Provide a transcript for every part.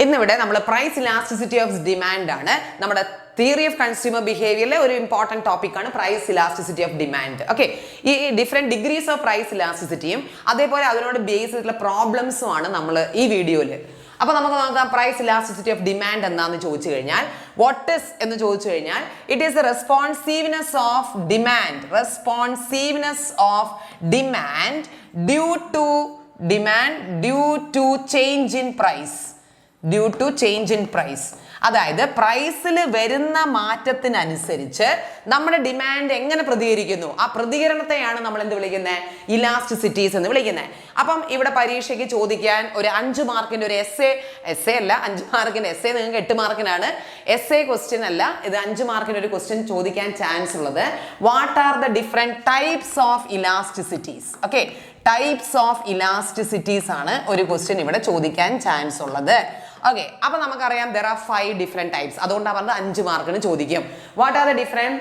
ഇന്നിവിടെ നമ്മൾ price elasticity of demand ആണ്. നമ്മുടെ തിയറി ഓഫ് കൺസ്യൂമർ ബിഹേവിയറിലെ ഒരു ഇമ്പോർട്ടൻറ്റ് ടോപ്പിക്കാണ് price elasticity of demand. Okay, ഈ ഡിഫറെൻറ്റ് ഡിഗ്രീസ് ഓഫ് പ്രൈസ് ഇലാസ്റ്റിസിറ്റിയും അതേപോലെ അതിനോട് ബേസ് ചെയ്തിട്ടുള്ള പ്രോബ്ലംസും ആണ് നമ്മൾ ഈ വീഡിയോയിൽ. അപ്പോൾ നമുക്ക് നോക്കാം പ്രൈസ് ഇലാസ്റ്റിസിറ്റി ഓഫ് ഡിമാൻഡ് എന്താണെന്ന് ചോദിച്ചു കഴിഞ്ഞാൽ വാട്ട് ഇസ് എന്ന് ചോദിച്ചു കഴിഞ്ഞാൽ it is the responsiveness of demand, responsiveness of demand due to change in price, due to change in price. അതായത് പ്രൈസിൽ വരുന്ന മാറ്റത്തിനനുസരിച്ച് നമ്മുടെ ഡിമാൻഡ് എങ്ങനെ പ്രതികരിക്കുന്നു, ആ പ്രതികരണത്തെയാണ് നമ്മൾ എന്ത് വിളിക്കുന്നത്, ഇലാസ്റ്റിസിറ്റീസ് എന്ന് വിളിക്കുന്നത്. അപ്പം ഇവിടെ പരീക്ഷയ്ക്ക് ചോദിക്കാൻ ഒരു 5 മാർക്കിന്റെ ഒരു എസ്സേ അല്ല, 5 മാർക്കിന്റെ എസ്സേ നിങ്ങൾക്ക് 8 മാർക്കിനാണ്. എസ്സേ ക്വസ്റ്റ്യൻ അല്ല, ഇത് 5 മാർക്കിന്റെ ഒരു ക്വസ്റ്റ്യൻ ചോദിക്കാൻ ചാൻസ് ഉള്ളത്. What are the different types of elasticities? Okay, types of elasticities ആണ് ഒരു ക്വസ്റ്റ്യൻ ഇവിടെ ചോദിക്കാൻ ചാൻസ് ഉള്ളത്. ഓക്കെ, അപ്പൊ നമുക്കറിയാം there are 5 different types. അതുകൊണ്ടാണ് പറഞ്ഞത് 5 മാർക്കിന് ചോദിക്കും. What are the different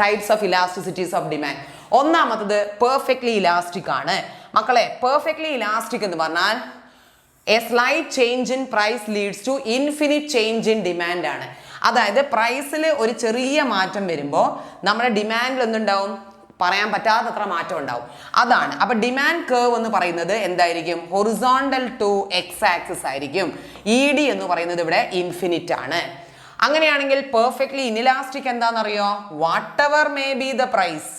types of elasticities of demand? ഒന്നാമത്തത് പെർഫെക്റ്റ്ലി ഇലാസ്റ്റിക് ആണ്. മക്കളെ, പെർഫെക്റ്റ്ലി ഇലാസ്റ്റിക് എന്ന് പറഞ്ഞാൽ a slight change in price leads to infinite change in demand ആണ്. അതായത് പ്രൈസിൽ ഒരു ചെറിയ മാറ്റം വരുമ്പോൾ നമ്മുടെ ഡിമാൻഡിൽ എന്തുണ്ടാവും, പറയാൻ പറ്റാത്തത്ര മാറ്റം ഉണ്ടാവും. അതാണ്. അപ്പൊ ഡിമാൻഡ് കർവ് എന്ന് പറയുന്നത് എന്തായിരിക്കും, ഹൊറിസോണ്ടൽ ടു എക്സ് ആക്സിസ് ആയിരിക്കും. ED എന്ന് പറയുന്നത് ഇവിടെ ഇൻഫിനിറ്റ് ആണ്. അങ്ങനെയാണെങ്കിൽ പെർഫെക്റ്റ്ലി ഇൻഇലാസ്റ്റിക് എന്താണെന്നറിയോ? Whatever may be the price,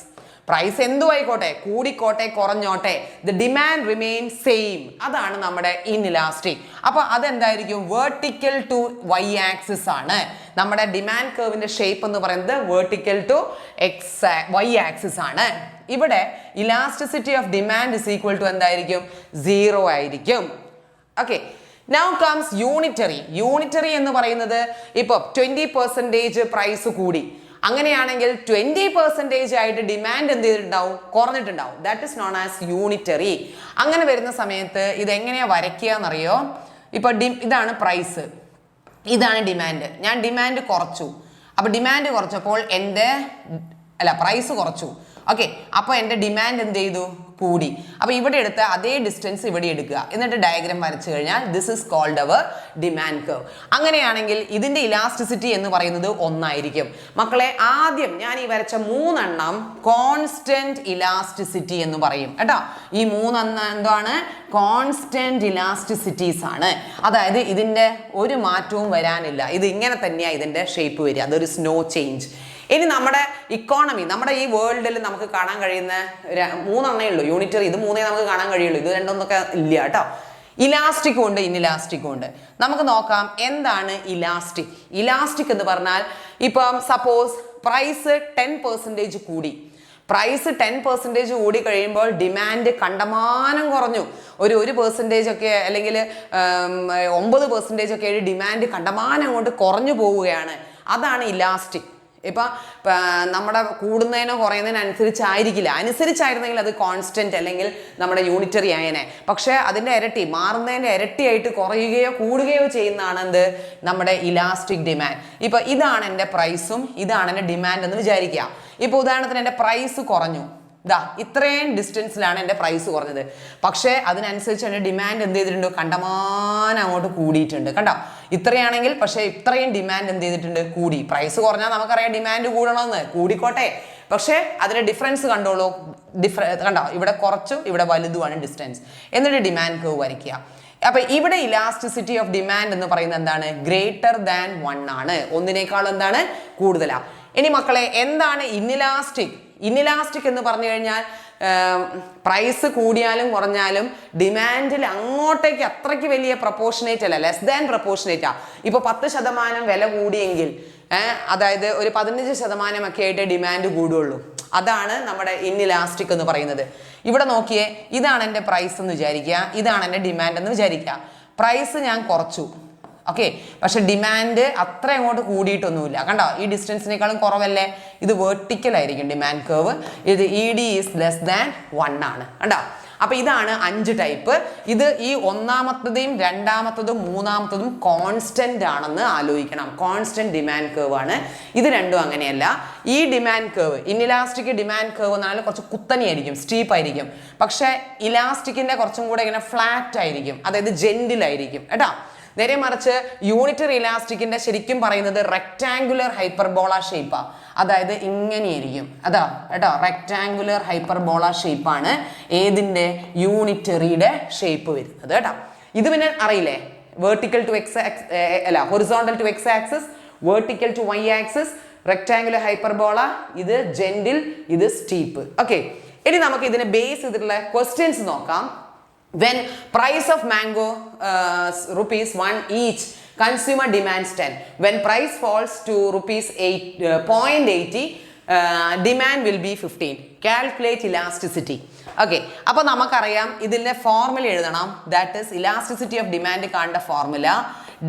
price എന്തു ആയിക്കോട്ടെ, കൂടിക്കോട്ടെ കുറഞ്ഞോട്ടെ, ദ ഡിമാൻഡ് റിമെയിൻ സെയിം. അതാണ് നമ്മുടെ ഇൻഇലാസ്റ്റിക്. അപ്പൊ അതെന്തായിരിക്കും, വെർട്ടിക്കൽ ടു വൈ ആക്സിസ് ആണ്. നമ്മുടെ ഡിമാൻഡ് കർവിന്റെ ഷേപ്പ് എന്ന് പറയുന്നത് വെർട്ടിക്കൽ ടു വൈ ആക്സിസ് ആണ്. ഇവിടെ elasticity of demand is equal to എന്തായിരിക്കും, 0 ആയിരിക്കും. Okay, now comes unitary. Unitary എന്ന് പറയുന്നത് ഇപ്പൊ 20% പ്രൈസ് കൂടി, അങ്ങനെയാണെങ്കിൽ 20% ആയിട്ട് ഡിമാൻഡ് എന്ത് ചെയ്തിട്ടുണ്ടാവും, കുറഞ്ഞിട്ടുണ്ടാവും. That is known as unitary. അങ്ങനെ വരുന്ന സമയത്ത് ഇതെങ്ങനെയാ വരയ്ക്കുക എന്നറിയോ? ഇപ്പൊ ഇതാണ് പ്രൈസ്, ഇതാണ് ഡിമാൻഡ്. ഞാൻ ഡിമാൻഡ് കുറച്ചു, അപ്പൊ ഡിമാൻഡ് കുറച്ചപ്പോൾ പ്രൈസ് കുറച്ചു. ഓക്കെ, അപ്പോൾ എൻ്റെ ഡിമാൻഡ് എന്ത് ചെയ്തു, കൂടി. അപ്പൊ ഇവിടെ എടുത്ത അതേ ഡിസ്റ്റൻസ് ഇവിടെ എടുക്കുക, എന്നിട്ട് ഡയഗ്രാം വരച്ചു കഴിഞ്ഞാൽ this is called our demand curve. അങ്ങനെയാണെങ്കിൽ ഇതിന്റെ ഇലാസ്റ്റിസിറ്റി എന്ന് പറയുന്നത് 1 ആയിരിക്കും. മക്കളെ, ആദ്യം ഞാൻ ഈ വരച്ച 3 എണ്ണം കോൺസ്റ്റന്റ് ഇലാസ്റ്റിസിറ്റി എന്ന് പറയും കേട്ടോ. ഈ 3 എണ്ണം എന്താണ്, കോൺസ്റ്റന്റ് ഇലാസ്റ്റിസിറ്റീസ് ആണ്. അതായത് ഇതിന്റെ ഒരു മാറ്റവും വരാനില്ല, ഇത് ഇങ്ങനെ തന്നെയാണ് ഇതിന്റെ ഷേപ്പ് വരിക, അതൊരു സ്നോ ചേഞ്ച്. ഇനി നമ്മുടെ ഇക്കോണമി, നമ്മുടെ ഈ വേൾഡിൽ നമുക്ക് കാണാൻ കഴിയുന്ന 3 എണ്ണേ ഉള്ളൂ യൂണിറ്ററി. ഇത് 3 നമുക്ക് കാണാൻ കഴിയുള്ളൂ, ഇത് 2 ഇല്ല കേട്ടോ. ഇലാസ്റ്റിക്കും ഉണ്ട്, ഇൻഇലാസ്റ്റിക്കും ഉണ്ട്. നമുക്ക് നോക്കാം എന്താണ് ഇലാസ്റ്റിക്. ഇലാസ്റ്റിക് എന്ന് പറഞ്ഞാൽ ഇപ്പം സപ്പോസ് പ്രൈസ് 10% കൂടി, പ്രൈസ് 10% കൂടി കഴിയുമ്പോൾ ഡിമാൻഡ് കണ്ടമാനം കുറഞ്ഞു. ഒരു 1% ഒക്കെ അല്ലെങ്കിൽ 9% ഒക്കെ ഡിമാൻഡ് കണ്ടമാനം അങ്ങോട്ട് കുറഞ്ഞു പോവുകയാണ്. അതാണ് ഇലാസ്റ്റിക്. ഇപ്പം നമ്മുടെ കൂടുന്നതിനോ കുറയുന്നതിനനുസരിച്ചായിരിക്കില്ല, അനുസരിച്ചായിരുന്നെങ്കിൽ അത് കോൺസ്റ്റന്റ് അല്ലെങ്കിൽ നമ്മുടെ യൂണിറ്ററി ആയനെ. പക്ഷെ അതിൻ്റെ ഇരട്ടി, മാറുന്നതിൻ്റെ ഇരട്ടിയായിട്ട് കുറയുകയോ കൂടുകയോ ചെയ്യുന്നതാണ് എന്ത്, നമ്മുടെ ഇലാസ്റ്റിക് ഡിമാൻഡ്. ഇപ്പൊ ഇതാണ് എൻ്റെ പ്രൈസും ഇതാണ് എൻ്റെ ഡിമാൻഡ് എന്ന് വിചാരിക്കുക. ഇപ്പൊ ഉദാഹരണത്തിന് എൻ്റെ പ്രൈസ് കുറഞ്ഞു, ഇത്രയും ഡിസ്റ്റൻസിലാണ് എൻ്റെ പ്രൈസ് കുറഞ്ഞത്. പക്ഷേ അതിനനുസരിച്ച് എൻ്റെ ഡിമാൻഡ് എന്ത് ചെയ്തിട്ടുണ്ട്, കണ്ടമാനം അങ്ങോട്ട് കൂടിയിട്ടുണ്ട്. കണ്ടോ, ഇത്രയാണെങ്കിൽ പക്ഷേ ഇത്രയും ഡിമാൻഡ് എന്ത് ചെയ്തിട്ടുണ്ട്, കൂടി. പ്രൈസ് കുറഞ്ഞാൽ നമുക്കറിയാം ഡിമാൻഡ് കൂടണമെന്ന്, കൂടിക്കോട്ടെ. പക്ഷേ അതിന്റെ ഡിഫറൻസ് കണ്ടോളൂ, കണ്ടോ, ഇവിടെ കുറച്ചു ഇവിടെ വലുതുമാണ് ഡിസ്റ്റൻസ്. എന്നിട്ട് ഡിമാൻഡ് കർവ് വരയ്ക്കുക. അപ്പൊ ഇവിടെ ഇലാസ്റ്റിസിറ്റി ഓഫ് ഡിമാൻഡ് എന്ന് പറയുന്നത് എന്താണ്, ഗ്രേറ്റർ ദാൻ 1 ആണ്, ഒന്നിനേക്കാൾ എന്താണ്, കൂടുതലാണ്. ഇനി മക്കളെ, എന്താണ് ഇൻഇലാസ്റ്റിക്? ഇൻഇലാസ്റ്റിക് എന്ന് പറഞ്ഞു കഴിഞ്ഞാൽ പ്രൈസ് കൂടിയാലും കുറഞ്ഞാലും ഡിമാൻഡിൽ അങ്ങോട്ടേക്ക് അത്രയ്ക്ക് വലിയ പ്രൊപ്പോർഷനേറ്റ് അല്ല, ലെസ് ദാൻ പ്രൊപ്പോർഷനേറ്റാ. ഇപ്പൊ 10% വില കൂടിയെങ്കിൽ അതായത് ഒരു 15% ഒക്കെ ആയിട്ട് ഡിമാൻഡ് കൂടുള്ളൂ. അതാണ് നമ്മുടെ ഇൻഇലാസ്റ്റിക് എന്ന് പറയുന്നത്. ഇവിടെ നോക്കിയേ, ഇതാണ് എൻ്റെ പ്രൈസ് എന്ന് വിചാരിക്കുക, ഇതാണ് എൻ്റെ ഡിമാൻഡ് എന്ന് വിചാരിക്കുക. പ്രൈസ് ഞാൻ കുറച്ചു, ഓക്കെ, പക്ഷെ ഡിമാൻഡ് അത്ര അങ്ങോട്ട് കൂടിയിട്ടൊന്നുമില്ല. കണ്ടോ, ഈ ഡിസ്റ്റൻസിനേക്കാളും കുറവല്ലേ, ഇത് വെർട്ടിക്കൽ ആയിരിക്കും ഡിമാൻഡ് കർവ്. ഇത് ED ഈസ് ലെസ് ദാൻ 1 ആണ്. കണ്ടോ, അപ്പൊ ഇതാണ് 5 ടൈപ്പ്. ഇത് ഈ ഒന്നാമത്തതും രണ്ടാമത്തതും മൂന്നാമത്തതും കോൺസ്റ്റന്റ് ആണെന്ന് ആലോചിക്കണം. കോൺസ്റ്റന്റ് ഡിമാൻഡ് കർവ് ആണ്. ഇത് രണ്ടും അങ്ങനെയല്ല. ഈ demand curve, inelastic demand curve എന്നാൽ കുറച്ച് കുത്തനെയായിരിക്കും, സ്റ്റീപ്പ് ആയിരിക്കും. പക്ഷെ ഇലാസ്റ്റിക്കിന്റെ കുറച്ചും കൂടെ ഇങ്ങനെ ഫ്ലാറ്റ് ആയിരിക്കും, അതായത് ജെന്റിൽ ആയിരിക്കും കേട്ടോ. നേരെ മറിച്ച് യൂണിറ്ററി ഇലാസ്റ്റിക്കിന്റെ ശരിക്കും പറയുന്നത് റെക്ടാങ്കുലർ ഹൈപ്പർബോള ഷേപ്പാ, അതായത് ഇങ്ങനെയായിരിക്കും. അതാ കേട്ടോ, റെക്ടാങ്കുലർ ഹൈപ്പർബോള ഷേപ്പാണ് ഏതിന്റെ, യൂണിറ്ററിയുടെ ഷേപ്പ് വരുന്നത് കേട്ടോ. ഇത് പിന്നെ അറിയില്ലേ, വെർട്ടിക്കൽ ടു എക്സ് അല്ല horizontal to X axis, vertical to Y axis, rectangular hyperbola, ഇത് ജെന്റിൽ, ഇത് സ്റ്റീപ്പ്. ഓക്കെ, ഇനി നമുക്ക് ഇതിനെ ബേസ് ചെയ്തിട്ടുള്ള ക്വസ്റ്റ്യൻസ് നോക്കാം. When price of mango rupees 1 each, consumer demands 10. When price falls to rupees 0.80, demand will be 15. Calculate elasticity. Okay, അപ്പോൾ നമുക്കറിയാം ഇതിന്റെ ഫോർമുല എഴുതണം. That is elasticity of demand കാണേണ്ട formula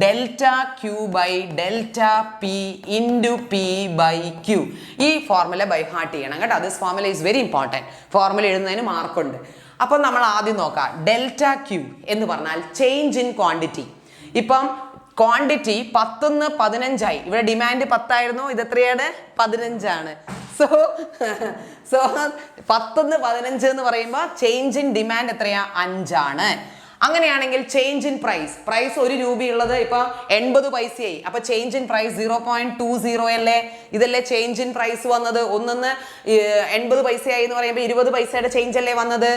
delta Q by delta P into P by Q. ഈ formula by heart ചെയ്യണം കേട്ടോ. This formula is very important. Formula എഴുതുന്നതിന് മാർക്കുണ്ട്. അപ്പോൾ നമ്മൾ ആദ്യം നോക്കാം. ഡെൽറ്റ ക്യൂ എന്ന് പറഞ്ഞാൽ ചേഞ്ച് ഇൻ ക്വാണ്ടിറ്റി. ഇപ്പം ക്വാണ്ടിറ്റി 10 15 ഇവിടെ ഡിമാൻഡ് 10 ആയിരുന്നു, ഇത് എത്രയാണ്, 15. സോ 10 15 എന്ന് പറയുമ്പോൾ ചേഞ്ച് ഇൻ ഡിമാൻഡ് എത്രയാ, 5. അങ്ങനെയാണെങ്കിൽ ചേഞ്ച് ഇൻ പ്രൈസ്, പ്രൈസ് 1 രൂപയുള്ളത് ഇപ്പൊ 80 പൈസയായി. അപ്പൊ ചേഞ്ച് ഇൻ പ്രൈസ് 0.20 അല്ലേ, ഇതല്ലേ ചേഞ്ച് ഇൻ പ്രൈസ് വന്നത്. 1 80 പൈസയായി എന്ന് പറയുമ്പോൾ 20 പൈസയുടെ ചേഞ്ച് അല്ലേ വന്നത്.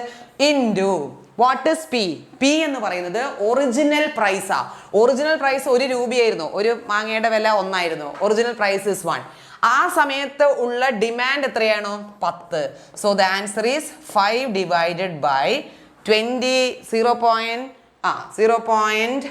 Into what is P, P എന്ന് പറയുന്നത് ഒറിജിനൽ പ്രൈസാ. ഒറിജിനൽ പ്രൈസ് 1 രൂപയായിരുന്നു, ഒരു മാങ്ങയുടെ വില 1 ആയിരുന്നു. Original price is 1. ആ സമയത്ത് ഉള്ള ഡിമാൻഡ് എത്രയാണോ, 10. So the answer is 5 divided by 0.20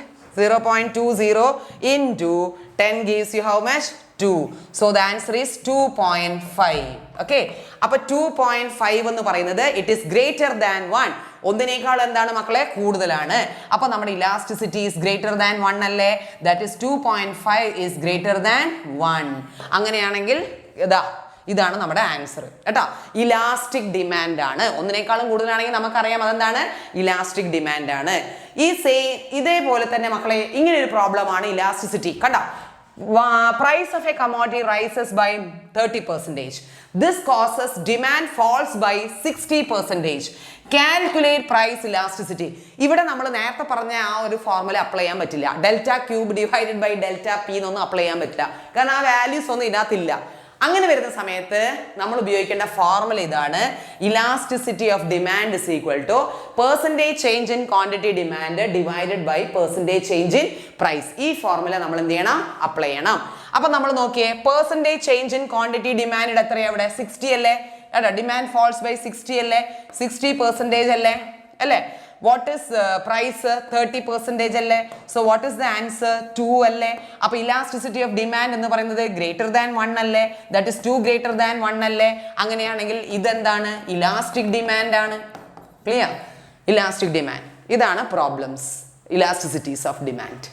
into 10 gives you how much, 2. So the answer is 2.5. Okay, അപ്പോൾ 2.5 എന്ന് പറയുന്നത് it is greater than 1. ഒന്നിനേക്കാൾ എന്താണ് മക്കളെ, കൂടുതലാണ്. അപ്പോൾ നമ്മുടെ ഇലാസ്റ്റിസിറ്റി is greater than 1 അല്ലേ, that is 2.5 is greater than 1. അങ്ങനെയാണെങ്കിൽ ഇതാണ് നമ്മുടെ ആൻസർ കേട്ടോ. ഇലാസ്റ്റിക് ഡിമാൻഡ് ആണ്. ഒന്നിനേക്കാളും കൂടുതലാണെങ്കിൽ നമുക്കറിയാം അതെന്താണ്, ഇലാസ്റ്റിക് ഡിമാൻഡ് ആണ്. ഇതേപോലെ തന്നെ മക്കളെ ഇങ്ങനെ ഒരു പ്രോബ്ലം ആണ് ഇലാസ്റ്റിസിറ്റി. കണ്ടോ, price of a commodity rises by 30%. This causes demand falls by 60%. Calculate price elasticity. ഇവിടെ നമ്മൾ നേരത്തെ പറഞ്ഞ ആ ഒരു ഫോർമുല അപ്ലൈ ചെയ്യാൻ പറ്റില്ല. Delta Q divided by delta P എന്നൊന്നും അപ്ലൈ ചെയ്യാൻ പറ്റില്ല, കാരണം ആ വാല്യൂസ് ഒന്നും ഇതിനകത്തില്ല. അങ്ങനെ വരുന്ന സമയത്ത് നമ്മൾ ഉപയോഗിക്കേണ്ട ഫോർമുല ഇതാണ്. Elasticity of demand is equal to percentage change in quantity demand divided by percentage change in price. ഈ ഫോർമുല നമ്മൾ എന്ത് ചെയ്യണം, അപ്ലൈ ചെയ്യണം. അപ്പൊ നമ്മൾ നോക്കിയേ, percentage change in quantity demand എത്രയാണ് ഇവിടെ, 60 അല്ലേ. ഡിമാൻഡ് ഫോൾസ് ബൈ 60 അല്ലേ, 60% അല്ലേ. What is price, 30% അല്ലേ. So what is the answer, 2 അല്ലേ. അപ്പോൾ elasticity of demand എന്ന് പറയുന്നത് greater than 1 അല്ലേ, that is 2 greater than 1 അല്ലേ. അങ്ങനെയാണെങ്കിൽ ഇതെന്താണ്, ഇലാസ്റ്റിക് ഡിമാൻഡ് ആണ്. Clear, elastic demand. ഇതാണ് പ്രോബ്ലംസ്, ഇലാസ്റ്റിസിറ്റീസ് ഓഫ് ഡിമാൻഡ്.